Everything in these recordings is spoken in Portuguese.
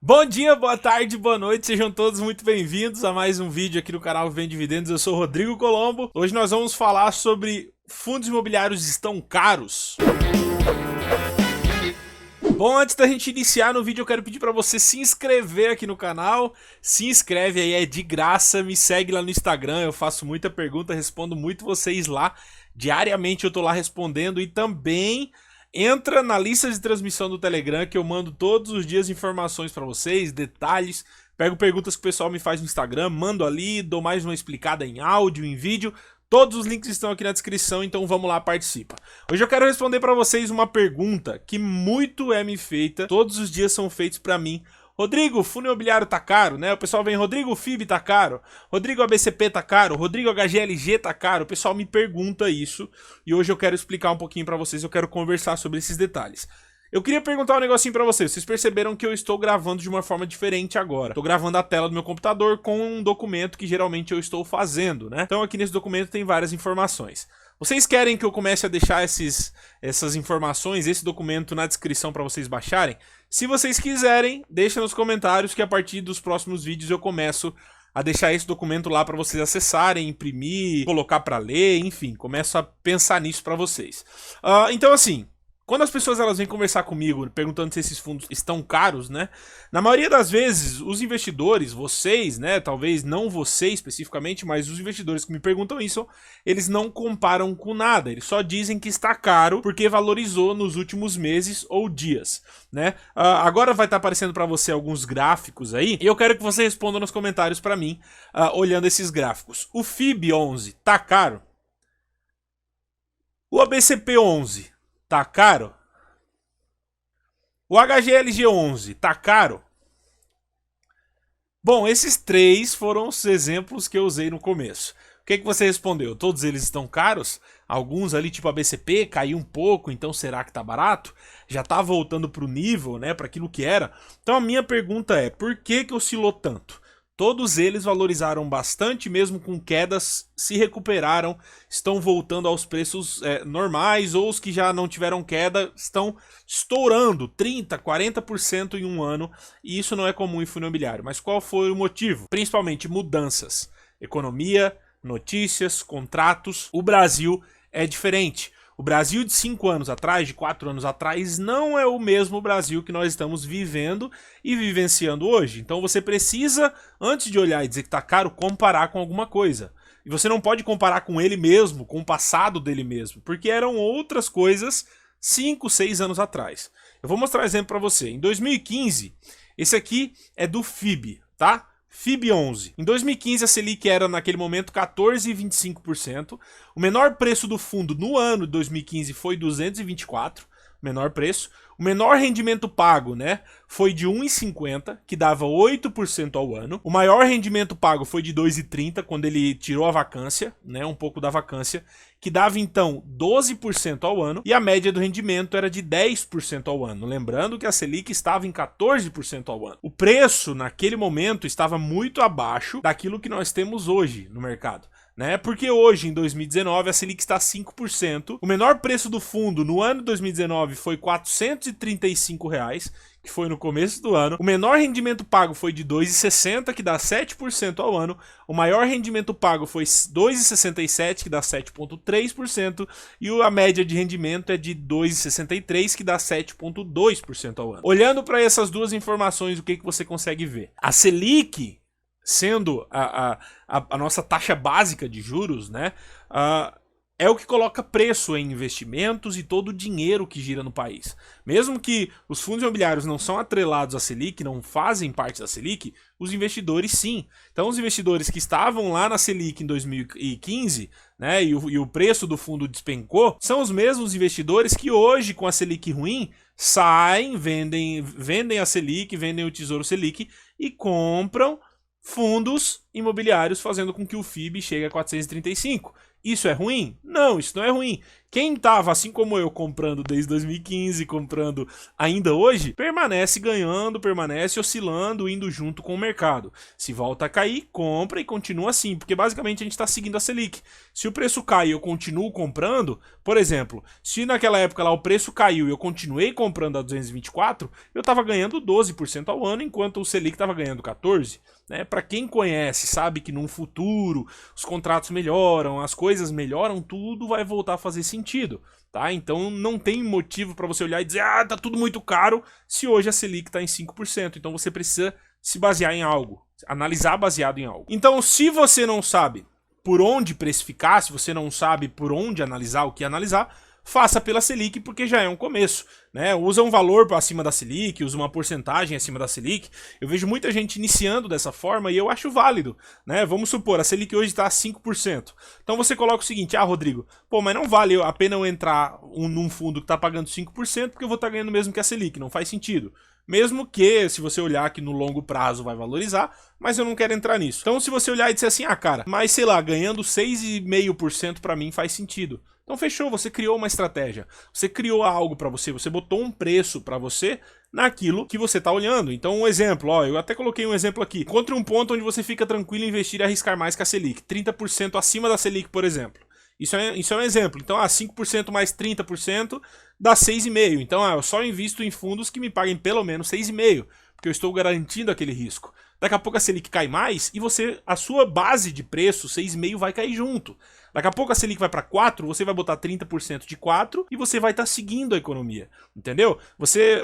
Bom dia, boa tarde, boa noite, sejam todos muito bem-vindos a mais um vídeo aqui no canal Vem Dividendos. Eu sou o Rodrigo Colombo. Hoje nós vamos falar sobre fundos imobiliários estão caros. Bom, antes da gente iniciar no vídeo, eu quero pedir para você se inscrever aqui no canal. Se inscreve aí, é de graça, me segue lá no Instagram, eu faço muita pergunta, respondo muito vocês lá. Diariamente eu tô lá respondendo e também entra na lista de transmissão do Telegram que eu mando todos os dias informações para vocês, detalhes, pego perguntas que o pessoal me faz no Instagram, mando ali, dou mais uma explicada em áudio, em vídeo. Todos os links estão aqui na descrição, então vamos lá, participa. Hoje eu quero responder para vocês uma pergunta que muito é me feita, todos os dias são feitos para mim. Rodrigo, fundo imobiliário tá caro, né? O pessoal vem, Rodrigo, o FIB tá caro, Rodrigo, ABCP tá caro, Rodrigo, HGLG tá caro. O pessoal me pergunta isso e hoje eu quero explicar um pouquinho pra vocês, eu quero conversar sobre esses detalhes. Eu queria perguntar um negocinho pra vocês. Vocês perceberam que eu estou gravando de uma forma diferente agora. Tô gravando a tela do meu computador com um documento que geralmente eu estou fazendo, né? Então aqui nesse documento tem várias informações. Vocês querem que eu comece a deixar essas informações, esse documento na descrição para vocês baixarem? Se vocês quiserem, deixa nos comentários que a partir dos próximos vídeos eu começo a deixar esse documento lá para vocês acessarem, imprimir, colocar para ler, enfim, começo a pensar nisso para vocês. Então assim, quando as pessoas elas vêm conversar comigo perguntando se esses fundos estão caros, né? Na maioria das vezes, os investidores, vocês, né? Talvez não você especificamente, mas os investidores que me perguntam isso, eles não comparam com nada. Eles só dizem que está caro porque valorizou nos últimos meses ou dias, né? Agora vai estar aparecendo para você alguns gráficos aí e eu quero que você responda nos comentários para mim, olhando esses gráficos. O FIB 11 tá caro? O ABCP 11 tá caro? O HGLG 11 tá caro? Bom, esses três foram os exemplos que eu usei no começo. O que você respondeu? Todos eles estão caros? Alguns ali, tipo a BCP, caiu um pouco, então será que tá barato? Já tá voltando pro nível, né, para aquilo que era? Então a minha pergunta é, por que oscilou tanto? Todos eles valorizaram bastante, mesmo com quedas, se recuperaram, estão voltando aos preços normais, ou os que já não tiveram queda estão estourando 30%, 40% em um ano, e isso não é comum em fundo imobiliário. Mas qual foi o motivo? Principalmente mudanças, economia, notícias, contratos. O Brasil é diferente. O Brasil de 5 anos atrás, de 4 anos atrás, não é o mesmo Brasil que nós estamos vivendo e vivenciando hoje. Então você precisa, antes de olhar e dizer que está caro, comparar com alguma coisa. E você não pode comparar com ele mesmo, com o passado dele mesmo, porque eram outras coisas 5, 6 anos atrás. Eu vou mostrar um exemplo para você. Em 2015, esse aqui é do FIB, tá? FIB 11. Em 2015 a Selic era naquele momento 14,25%. O menor preço do fundo no ano de 2015 foi 224, menor preço. O menor rendimento pago, né, foi de 1,50, que dava 8% ao ano. O maior rendimento pago foi de 2,30 quando ele tirou a vacância, né, um pouco da vacância, que dava então 12% ao ano, e a média do rendimento era de 10% ao ano. Lembrando que a Selic estava em 14% ao ano. O preço naquele momento estava muito abaixo daquilo que nós temos hoje no mercado, né? Porque hoje, em 2019, a Selic está 5%. O menor preço do fundo no ano de 2019 foi R$ 435, que foi no começo do ano. O menor rendimento pago foi de 2,60, que dá 7% ao ano. O maior rendimento pago foi 2,67, que dá 7,3%. E a média de rendimento é de 2,63, que dá 7,2% ao ano. Olhando para essas duas informações, o que você consegue ver? A Selic, sendo a nossa taxa básica de juros, né, é o que coloca preço em investimentos e todo o dinheiro que gira no país. Mesmo que os fundos imobiliários não são atrelados à Selic, não fazem parte da Selic, os investidores sim. Então os investidores que estavam lá na Selic em 2015, né, e o preço do fundo despencou, são os mesmos investidores que hoje, com a Selic ruim, saem, vendem a Selic, vendem o Tesouro Selic e compram fundos imobiliários, fazendo com que o FIB chegue a 435. Isso é ruim? Não, isso não é ruim. Quem estava, assim como eu, comprando desde 2015, comprando ainda hoje, permanece ganhando, permanece oscilando, indo junto com o mercado. Se volta a cair, compra e continua assim, porque basicamente a gente está seguindo a Selic. Se o preço cai e eu continuo comprando, por exemplo, se naquela época lá o preço caiu e eu continuei comprando a 224, eu estava ganhando 12% ao ano, enquanto o Selic estava ganhando 14%. Né? Para quem conhece, sabe que num futuro os contratos melhoram, as coisas melhoram, tudo vai voltar a fazer sentido. Tá? Então não tem motivo para você olhar e dizer, ah, tá tudo muito caro, se hoje a Selic está em 5%. Então você precisa se basear em algo, analisar baseado em algo. Então, se você não sabe por onde precificar, se você não sabe por onde analisar, o que analisar, faça pela Selic, porque já é um começo, né? Usa um valor acima da Selic, usa uma porcentagem acima da Selic. Eu vejo muita gente iniciando dessa forma e eu acho válido, né? Vamos supor, a Selic hoje está a 5%. Então você coloca o seguinte, ah, Rodrigo, pô, mas não vale a pena eu entrar num fundo que está pagando 5%, porque eu vou estar ganhando mesmo que a Selic, não faz sentido. Mesmo que, se você olhar que no longo prazo vai valorizar, mas eu não quero entrar nisso. Então se você olhar e disser assim, ah, cara, mas sei lá, ganhando 6,5% para mim faz sentido. Então fechou, você criou uma estratégia, você criou algo para você botou um preço para você naquilo que você está olhando. Então um exemplo, ó, eu até coloquei um exemplo aqui. Encontre um ponto onde você fica tranquilo em investir e arriscar mais que a Selic, 30% acima da Selic, por exemplo. Isso é um exemplo. Então, 5% mais 30% dá 6,5%. Então, eu só invisto em fundos que me paguem pelo menos 6,5%, porque eu estou garantindo aquele risco. Daqui a pouco a Selic cai mais e a sua base de preço, 6,5%, vai cair junto. Daqui a pouco a Selic vai para 4%, você vai botar 30% de 4% e você vai estar seguindo a economia. Entendeu? Você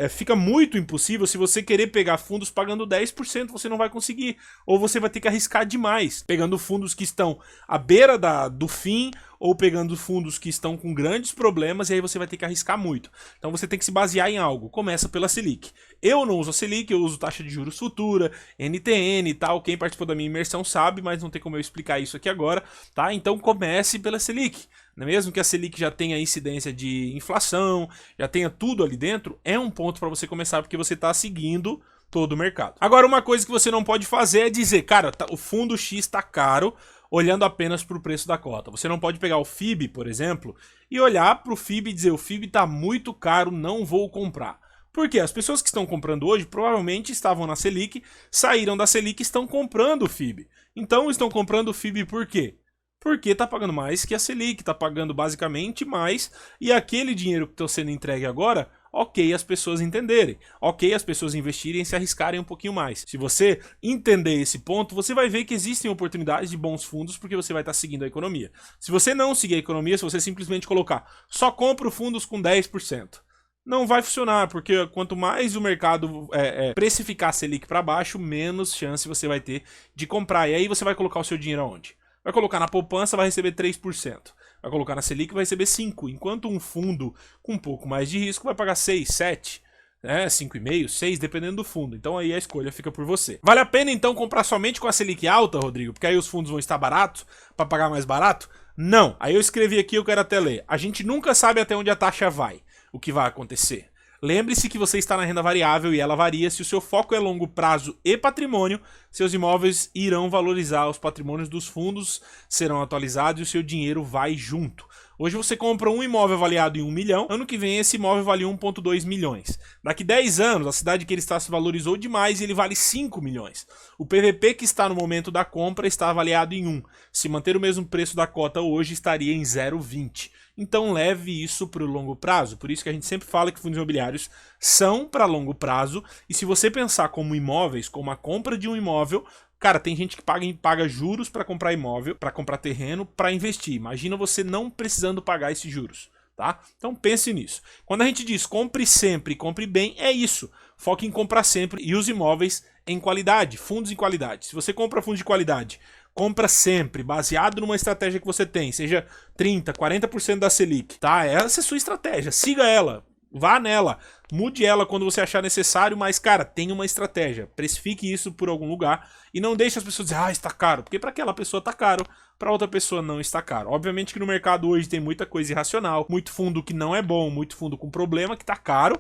fica muito impossível se você querer pegar fundos pagando 10%, você não vai conseguir. Ou você vai ter que arriscar demais, pegando fundos que estão à beira do fim, ou pegando fundos que estão com grandes problemas, e aí você vai ter que arriscar muito. Então você tem que se basear em algo. Começa pela Selic. Eu não uso a Selic, eu uso taxa de juros futura, NTN e tal. Quem participou da minha imersão sabe, mas não tem como eu explicar isso aqui agora, tá? Então comece pela Selic. Mesmo que a Selic já tenha incidência de inflação, já tenha tudo ali dentro, é um ponto para você começar, porque você está seguindo todo o mercado. Agora, uma coisa que você não pode fazer é dizer, cara, o fundo X está caro, olhando apenas para o preço da cota. Você não pode pegar o FIB, por exemplo, e olhar para o FIB e dizer, o FIB está muito caro, não vou comprar. Por quê? As pessoas que estão comprando hoje provavelmente estavam na Selic, saíram da Selic e estão comprando o FIB. Então estão comprando o FIB por quê? Porque está pagando mais que a Selic, está pagando basicamente mais, e aquele dinheiro que está sendo entregue agora, ok as pessoas entenderem, ok as pessoas investirem e se arriscarem um pouquinho mais. Se você entender esse ponto, você vai ver que existem oportunidades de bons fundos, porque você vai estar seguindo a economia. Se você não seguir a economia, se você simplesmente colocar só compro fundos com 10%, não vai funcionar, porque quanto mais o mercado precificar a Selic para baixo, menos chance você vai ter de comprar. E aí você vai colocar o seu dinheiro aonde? Vai colocar na poupança, vai receber 3%. Vai colocar na Selic, vai receber 5%. Enquanto um fundo com um pouco mais de risco vai pagar 6%, 7%, 5,5%, 6%, dependendo do fundo. Então aí a escolha fica por você. Vale a pena então comprar somente com a Selic alta, Rodrigo? Porque aí os fundos vão estar baratos para pagar mais barato? Não. Aí eu escrevi aqui, eu quero até ler. A gente nunca sabe até onde a taxa vai, o que vai acontecer. Lembre-se que você está na renda variável e ela varia. Se o seu foco é longo prazo e patrimônio, seus imóveis irão valorizar, os patrimônios dos fundos serão atualizados e o seu dinheiro vai junto. Hoje você compra um imóvel avaliado em 1 milhão, ano que vem esse imóvel vale 1,2 milhões. Daqui 10 anos, a cidade que ele está se valorizou demais e ele vale 5 milhões. O PVP que está no momento da compra está avaliado em 1. Se manter o mesmo preço da cota hoje, estaria em 0,20. Então leve isso para o longo prazo. Por isso que a gente sempre fala que fundos imobiliários são para longo prazo. E se você pensar como imóveis, como a compra de um imóvel, cara, tem gente que paga juros para comprar imóvel, para comprar terreno, para investir. Imagina você não precisando pagar esses juros, tá? Então pense nisso. Quando a gente diz compre sempre e compre bem, é isso. Foque em comprar sempre e os imóveis em qualidade, fundos em qualidade. Se você compra fundos de qualidade, compra sempre, baseado numa estratégia que você tem, seja 30%, 40% da Selic, tá? Essa é a sua estratégia, siga ela, vá nela, mude ela quando você achar necessário, mas, cara, tenha uma estratégia, precifique isso por algum lugar e não deixe as pessoas dizer, está caro, porque para aquela pessoa está caro, para outra pessoa não está caro. Obviamente que no mercado hoje tem muita coisa irracional, muito fundo que não é bom, muito fundo com problema que está caro,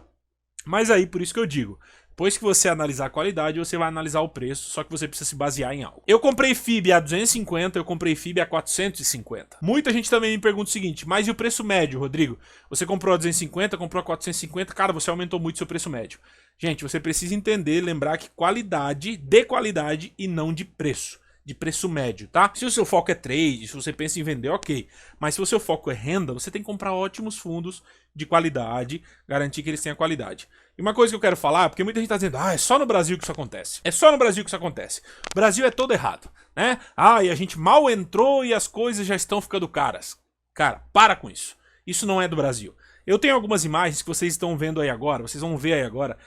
mas aí por isso que eu digo, Depois que você analisar a qualidade, você vai analisar o preço, só que você precisa se basear em algo. Eu comprei FIB a 250, eu comprei FIB a 450. Muita gente também me pergunta o seguinte, mas e o preço médio, Rodrigo? Você comprou a 250, comprou a 450, cara, você aumentou muito seu preço médio. Gente, você precisa entender, lembrar que qualidade, de qualidade e não de preço. De preço médio, tá? Se o seu foco é trade, se você pensa em vender, ok. Mas se o seu foco é renda, você tem que comprar ótimos fundos de qualidade, garantir que eles tenham qualidade. E uma coisa que eu quero falar, porque muita gente tá dizendo, é só no Brasil que isso acontece. É só no Brasil que isso acontece. O Brasil é todo errado, né? E a gente mal entrou e as coisas já estão ficando caras. Cara, para com isso. Isso não é do Brasil. Eu tenho algumas imagens que vocês estão vendo aí agora, vocês vão ver aí agora,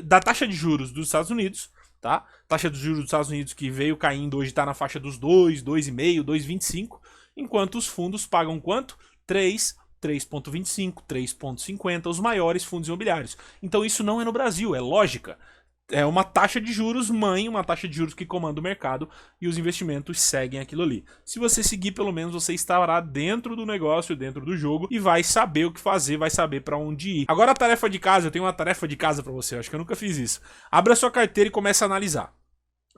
da taxa de juros dos Estados Unidos, tá? Taxa de juros dos Estados Unidos que veio caindo, hoje está na faixa dos 2, 2,5, 2,25, enquanto os fundos pagam quanto? 3, 3,25, 3,50, os maiores fundos imobiliários. Então isso não é no Brasil, é lógica. É uma taxa de juros mãe, uma taxa de juros que comanda o mercado e os investimentos seguem aquilo ali. Se você seguir, pelo menos você estará dentro do negócio, dentro do jogo e vai saber o que fazer, vai saber para onde ir. Agora a tarefa de casa, eu tenho uma tarefa de casa para você, eu acho que eu nunca fiz isso. Abra sua carteira e comece a analisar.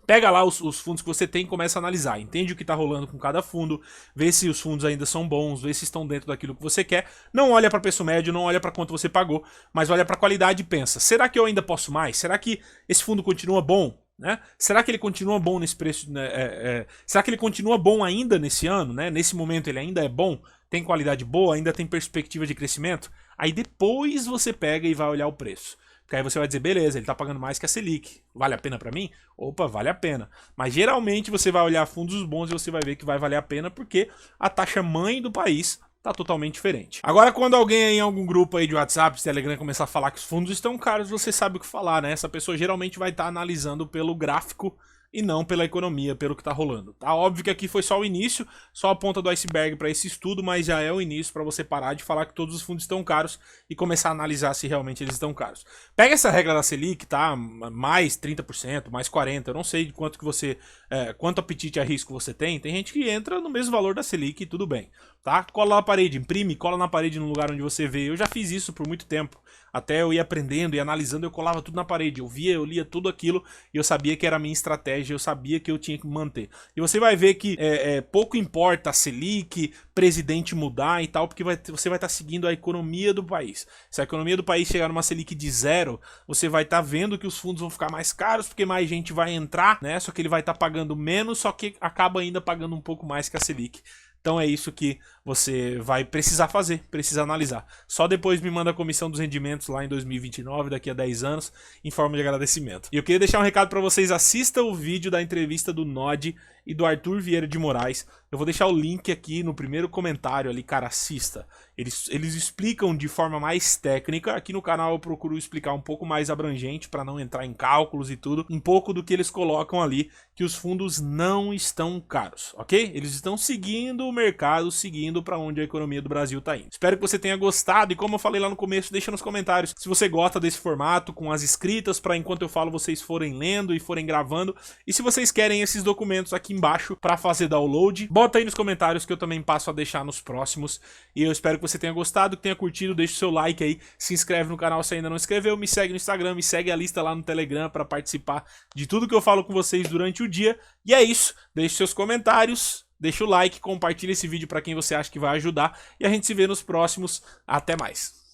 Pega lá os fundos que você tem e começa a analisar. Entende o que está rolando com cada fundo, vê se os fundos ainda são bons, vê se estão dentro daquilo que você quer. Não olha para preço médio, não olha para quanto você pagou, mas olha para a qualidade e pensa, será que eu ainda posso mais? Será que esse fundo continua bom? Né? Será que ele continua bom nesse preço? Será que ele continua bom ainda nesse ano? Né? Nesse momento ele ainda é bom? Tem qualidade boa? Ainda tem perspectiva de crescimento? Aí depois você pega e vai olhar o preço. Porque aí você vai dizer, beleza, ele tá pagando mais que a Selic. Vale a pena pra mim? Opa, vale a pena. Mas geralmente você vai olhar fundos bons e você vai ver que vai valer a pena porque a taxa mãe do país tá totalmente diferente. Agora, quando alguém aí em algum grupo aí de WhatsApp, de Telegram começar a falar que os fundos estão caros, você sabe o que falar, né? Essa pessoa geralmente vai estar analisando pelo gráfico e não pela economia, pelo que tá rolando. Tá óbvio que aqui foi só o início, só a ponta do iceberg para esse estudo, mas já é o início para você parar de falar que todos os fundos estão caros e começar a analisar se realmente eles estão caros. Pega essa regra da Selic, tá? Mais 30%, mais 40%, eu não sei de quanto que você, quanto apetite a risco você tem. Tem gente que entra no mesmo valor da Selic e tudo bem, tá? Cola na parede, imprime, cola na parede no lugar onde você vê. Eu já fiz isso por muito tempo. Até eu ia aprendendo e analisando, eu colava tudo na parede. Eu via, eu lia tudo aquilo e eu sabia que era a minha estratégia, eu sabia que eu tinha que manter. E você vai ver que pouco importa a Selic, presidente mudar e tal, porque você vai estar seguindo a economia do país. Se a economia do país chegar numa Selic de 0, você vai estar vendo que os fundos vão ficar mais caros, porque mais gente vai entrar, né? Só que ele vai estar pagando menos, só que acaba ainda pagando um pouco mais que a Selic. Então é isso que você vai precisar fazer, precisa analisar. Só depois me manda a comissão dos rendimentos lá em 2029, daqui a 10 anos, em forma de agradecimento. E eu queria deixar um recado para vocês, assista o vídeo da entrevista do Nod e do Arthur Vieira de Moraes. Eu vou deixar o link aqui no primeiro comentário ali, cara, assista. Eles explicam de forma mais técnica. Aqui no canal eu procuro explicar um pouco mais abrangente para não entrar em cálculos e tudo. Um pouco do que eles colocam ali, que os fundos não estão caros, ok? Eles estão seguindo o mercado, seguindo para onde a economia do Brasil tá indo. Espero que você tenha gostado e como eu falei lá no começo, deixa nos comentários se você gosta desse formato, com as escritas, para enquanto eu falo vocês forem lendo e forem gravando. E se vocês querem esses documentos aqui embaixo para fazer download, bota aí nos comentários que eu também passo a deixar nos próximos. E eu espero que você tenha gostado, que tenha curtido, deixa o seu like aí, se inscreve no canal se ainda não inscreveu, me segue no Instagram, me segue a lista lá no Telegram para participar de tudo que eu falo com vocês durante o dia. E é isso, deixe seus comentários, deixa o like, compartilha esse vídeo para quem você acha que vai ajudar e a gente se vê nos próximos. Até mais!